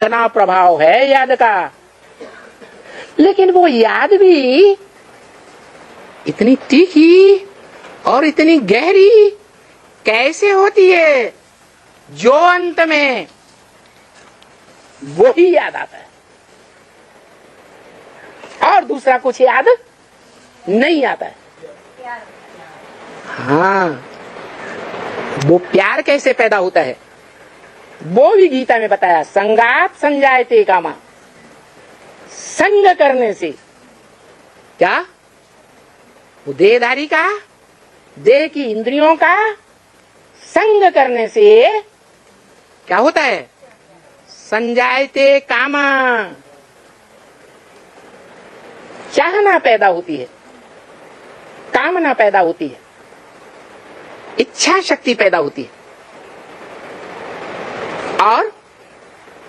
इतना प्रभाव है याद का। लेकिन वो याद भी इतनी तीखी और इतनी गहरी कैसे होती है, जो अंत में वो ही याद आता है और दूसरा कुछ याद नहीं आता है। हाँ, वो प्यार कैसे पैदा होता है वो भी गीता में बताया। संगात संजायते कामा, संग करने से क्या, वो देहधारी का, देह की इंद्रियों का संग करने से क्या होता है, संजायते कामा, चाहना पैदा होती है, कामना पैदा होती है, इच्छा शक्ति पैदा होती है और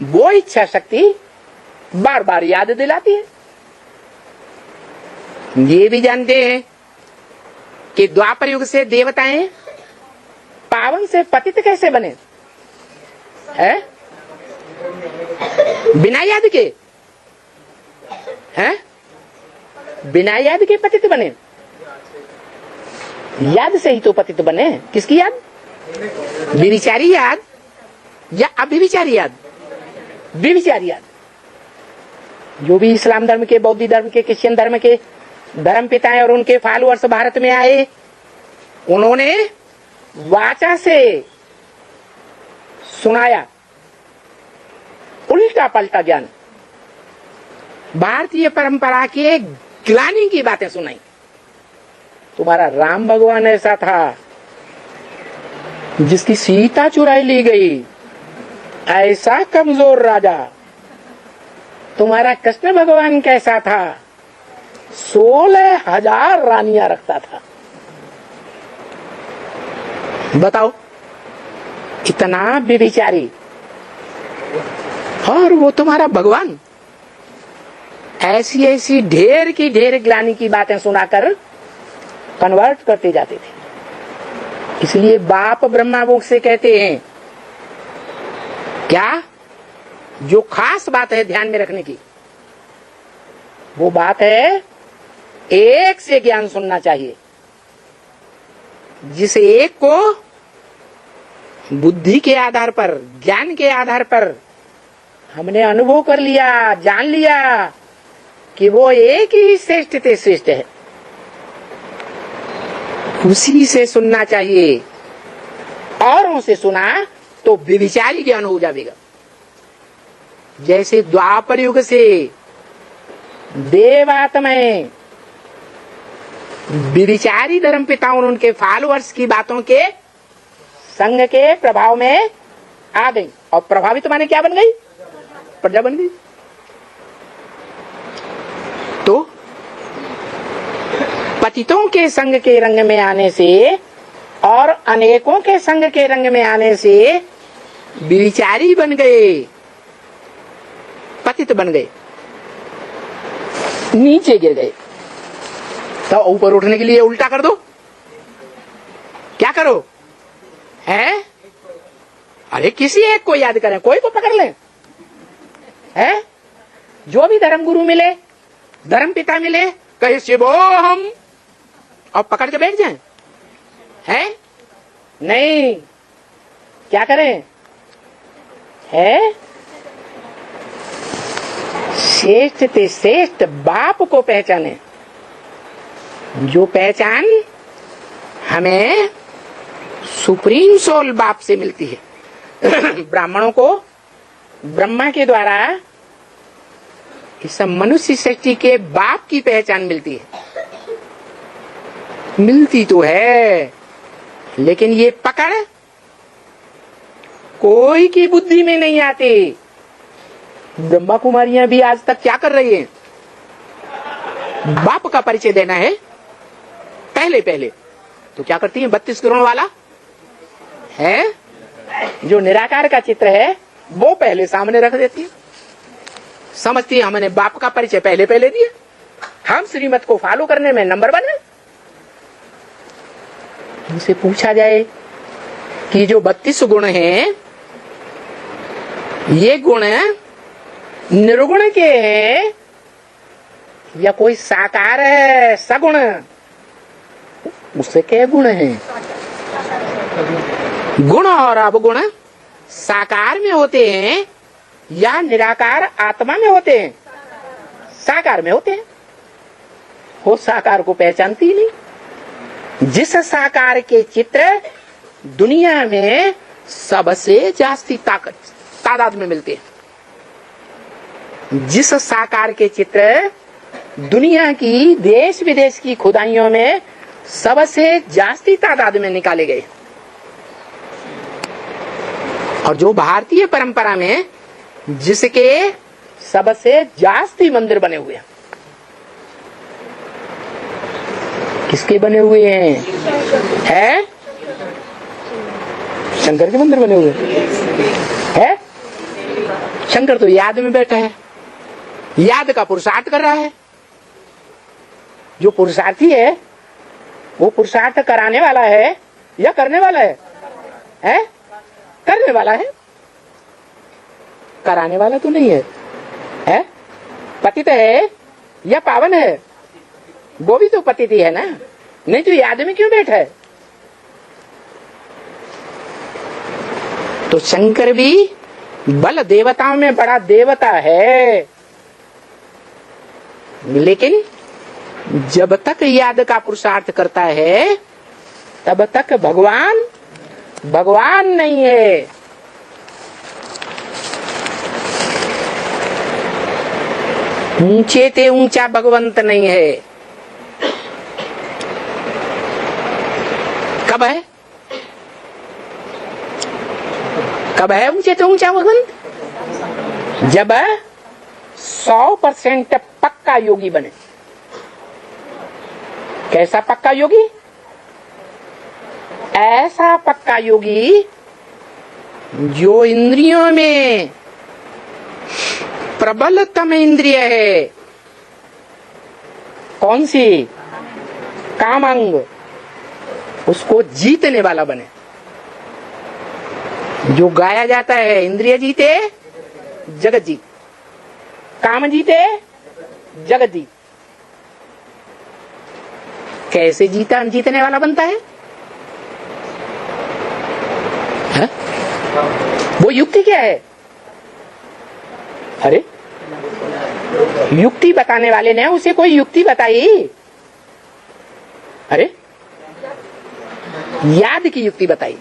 वो इच्छा शक्ति बार बार याद दिलाती है। ये भी जानते हैं कि द्वापर युग से देवताएं पावन से पतित कैसे बने हैं? बिना याद के हैं? बिना याद के पतित बने। याद से ही तो पतित बने। किसकी याद? विविचारी याद या अभिविचारी याद? विविचारी याद। जो भी इस्लाम धर्म के, बौद्ध धर्म के, क्रिश्चियन धर्म के धर्म पिताएं और उनके फॉलोअर्स भारत में आए, उन्होंने वाचा से सुनाया उल्टा पलटा ज्ञान, भारतीय परंपरा के ग्लानि की बातें सुनाई। तुम्हारा राम भगवान ऐसा था जिसकी सीता चुराई ली गई, ऐसा कमजोर राजा। तुम्हारा कृष्ण भगवान कैसा था, 16,000 रानियां रखता था। बताओ, इतना व्यभिचारी। और वो तुम्हारा भगवान ऐसी ऐसी ढेर की ढेर ग्लानि की बातें सुनाकर कन्वर्ट करते जाते थे। इसलिए बाप ब्रह्मा वो से कहते हैं, क्या जो खास बात है ध्यान में रखने की, वो बात है एक से ज्ञान सुनना चाहिए। जिस एक को बुद्धि के आधार पर, ज्ञान के आधार पर हमने अनुभव कर लिया, जान लिया कि वो एक ही श्रेष्ठ से श्रेष्ठ है, उसी से सुनना चाहिए। औरों से सुना तो विविचारी ज्ञान हो जाएगा। जैसे द्वापर युग से देवात्माएं विविचारी धर्म पिताओं और उनके फॉलोअर्स की बातों के संग के प्रभाव में आ गई और प्रभावित माने क्या बन गई, प्रजा बन गई। तो पतितों के संग के रंग में आने से और अनेकों के संग के रंग में आने से विचारी बन गए, पतित बन गए, नीचे गिर गए। तो ऊपर उठने के लिए उल्टा कर दो, क्या करो है? अरे किसी एक को याद करें, कोई को पकड़ लें है? जो भी धर्म गुरु मिले, धर्म पिता मिले, कहे शिवोहम और पकड़ के बैठ जाएं, है? नहीं, क्या करें है? श्रेष्ठ ते श्रेष्ठ बाप को पहचाने, जो पहचान हमें सुप्रीम सोल बाप से मिलती है। ब्राह्मणों को ब्रह्मा के द्वारा इस मनुष्य सृष्टि के बाप की पहचान मिलती है। मिलती तो है, लेकिन ये पकड़ कोई की बुद्धि में नहीं आती। ब्रह्मा कुमारियां भी आज तक क्या कर रही हैं? बाप का परिचय देना है पहले पहले तो क्या करती हैं? 32 करोड़ वाला है जो निराकार का चित्र है वो पहले सामने रख देती है। समझती है हमने बाप का परिचय पहले पहले दिया, हम श्रीमत को फॉलो करने में नंबर 1 है। उनसे पूछा जाए कि जो 32 गुण हैं, ये गुण निर्गुण के हैं या कोई साकार है सगुण, उससे क्या गुण है? गुण और अवगुण साकार में होते हैं या निराकार आत्मा में होते हैं? साकार में होते हैं। वो साकार को पहचानती ही नहीं। जिस साकार के चित्र दुनिया में सबसे जास्ती तादाद में मिलते हैं, जिस साकार के चित्र दुनिया की देश विदेश की खुदाइयों में सबसे जास्ती तादाद में निकाले गए, और जो भारतीय परंपरा में जिसके सबसे जास्ती मंदिर बने हुए हैं, किसके बने हुए हैं? शंकर के मंदिर बने हुए हैं। शंकर तो याद में बैठा है, याद का पुरुषार्थ कर रहा है। जो पुरुषार्थी है वो पुरुषार्थ कराने वाला है या करने वाला है? करने वाला है, कराने वाला तो नहीं है। पतित है या पावन है? वो भी तो पतित ही है ना, नहीं तो याद में क्यों बैठा है? तो शंकर भी बल देवताओं में बड़ा देवता है, लेकिन जब तक याद का पुरुषार्थ करता है तब तक भगवान नहीं है। ऊंचे ते ऊंचा भगवंत नहीं है। कब है? कब है ऊंचे ते ऊंचा भगवंत? जब 100% पक्का योगी बने। कैसा पक्का योगी? ऐसा पक्का योगी जो इंद्रियों में प्रबलतम इंद्रिय है, कौन सी? कामांग, उसको जीतने वाला बने। जो गाया जाता है, इंद्रिय जीते जगत जीत, काम जीते जगत जीत। कैसे जीतने वाला बनता है? वो युक्ति क्या है? अरे युक्ति बताने वाले ने उसे कोई युक्ति बताई। अरे याद की युक्ति बताई।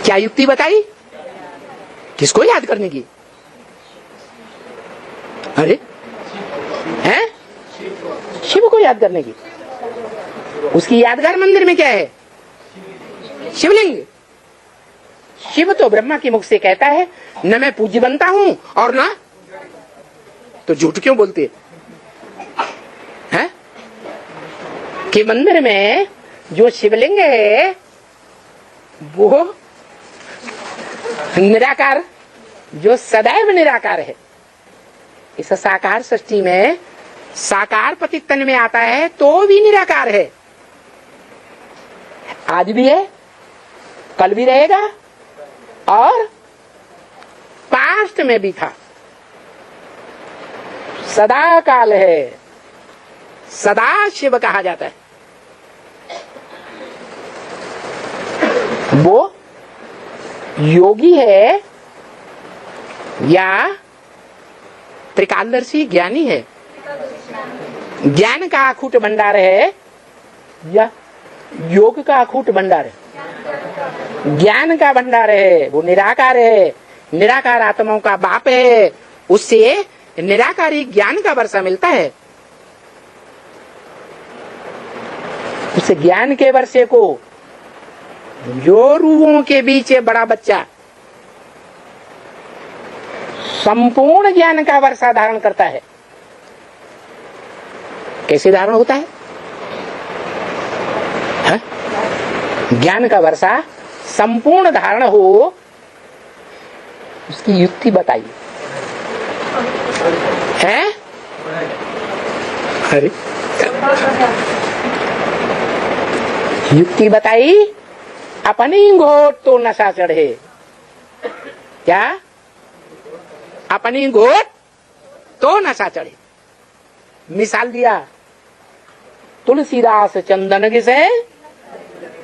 क्या युक्ति बताई? किसको याद करने की? अरे हैं? शिव को याद करने की। उसकी यादगार मंदिर में क्या है? शिवलिंग। शिव तो ब्रह्मा के मुख से कहता है न मैं पूज्य बनता हूं और ना, तो झूठ क्यों बोलते हैं? कि मंदिर में जो शिवलिंग है वो निराकार, जो सदैव निराकार है। इस साकार सृष्टि में साकार पतित तन में आता है तो भी निराकार है। आज भी है, कल भी रहेगा और पास्ट में भी था। सदा काल है, सदा शिव कहा जाता है। वो योगी है या त्रिकालदर्शी ज्ञानी है? ज्ञान का अखूट भंडार है या योग का अखूट भंडार है? ज्ञान का भंडार है, वो निराकार है, निराकार आत्माओं का बाप है, उससे निराकारी ज्ञान का वर्षा मिलता है। उस ज्ञान के वर्षे को जो रूहों के बीच बड़ा बच्चा संपूर्ण ज्ञान का वर्षा धारण करता है। कैसे धारण होता है? ज्ञान का वर्षा संपूर्ण धारण हो, उसकी युक्ति बताइए। है? अरे युक्ति बताई, अपनी घोट तो नशा चढ़े। क्या? अपनी घोट तो नशा चढ़े। मिसाल दिया, तुलसीदास चंदन घिसे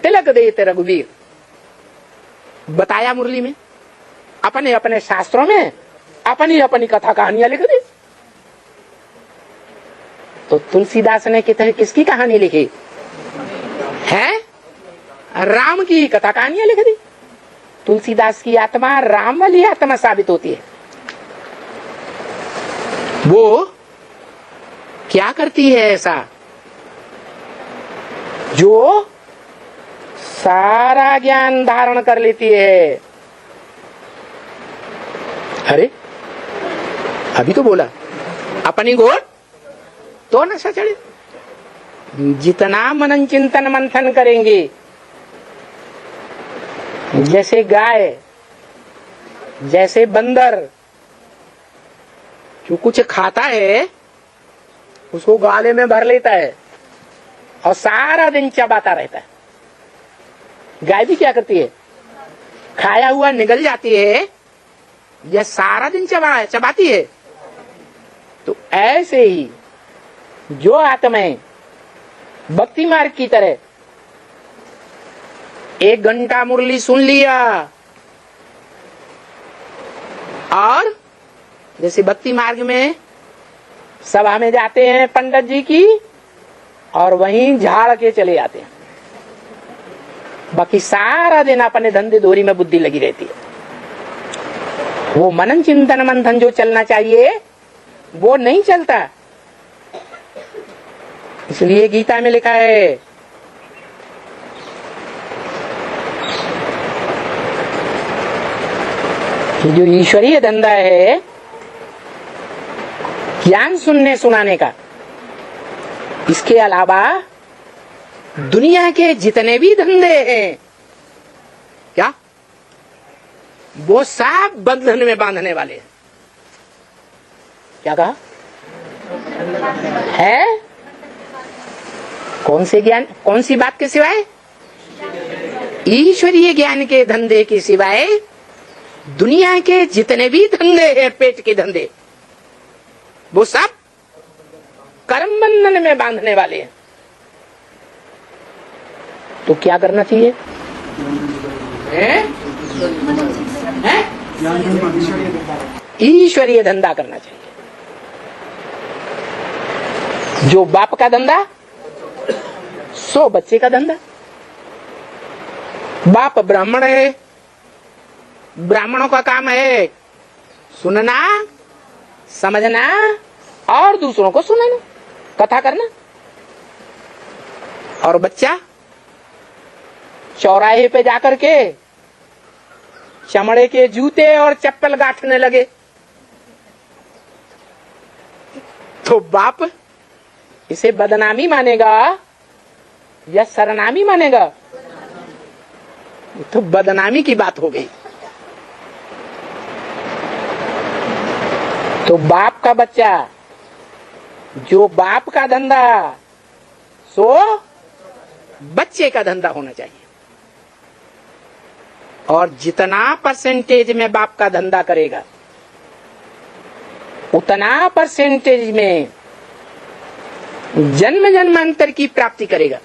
तिलक देते रघुवीर। बताया मुरली में, अपने अपने शास्त्रों में अपनी अपनी कथा कहानियां लिख दी। तो तुलसीदास ने किसकी कहानी लिखी है? राम की कथा कहानियां लिख दी। तुलसीदास की आत्मा राम वाली आत्मा साबित होती है। वो क्या करती है ऐसा? जो सारा ज्ञान धारण कर लेती है। अरे अभी तो बोला अपनी गोड़ तो नशा चढ़े। जितना मनन चिंतन मंथन करेंगे, जैसे गाय, जैसे बंदर, जो कुछ खाता है उसको गाले में भर लेता है और सारा दिन चबाता रहता है। गाय भी क्या करती है? खाया हुआ निगल जाती है या सारा दिन चबाती है। तो ऐसे ही जो आत्माएं भक्ति मार्ग की तरह 1 घंटा मुरली सुन लिया, और जैसे भक्ति मार्ग में सभा में जाते हैं पंडित जी की, और वहीं झाड़ के चले जाते हैं, बाकी सारा दिन अपने धंधे दोरी में बुद्धि लगी रहती है। वो मनन चिंतन मंथन जो चलना चाहिए वो नहीं चलता। इसलिए गीता में लिखा है, कि जो ईश्वरीय धंधा है ज्ञान सुनने सुनाने का, इसके अलावा दुनिया के जितने भी धंधे हैं, क्या वो सब बंधन में बांधने वाले हैं। क्या कहा है? कौन से ज्ञान, कौन सी बात के सिवाय? ईश्वरीय ज्ञान के धंधे के सिवाय दुनिया के जितने भी धंधे हैं, पेट के धंधे, वो सब कर्म बंधन में बांधने वाले हैं। तो क्या करना चाहिए? ईश्वरीय धंधा करना चाहिए। जो बाप का धंधा सो बच्चे का धंधा। बाप ब्राह्मण है, ब्राह्मणों का काम है सुनना, समझना और दूसरों को सुनाना, कथा करना। और बच्चा चौराहे पे जाकर के चमड़े के जूते और चप्पल गांठने लगे, तो बाप इसे बदनामी मानेगा या सरनामी मानेगा? तो बदनामी की बात हो गई। तो बाप का बच्चा, जो बाप का धंधा सो बच्चे का धंधा होना चाहिए। और जितना परसेंटेज में बाप का धंधा करेगा, उतना परसेंटेज में जन्म जन्मांतर की प्राप्ति करेगा।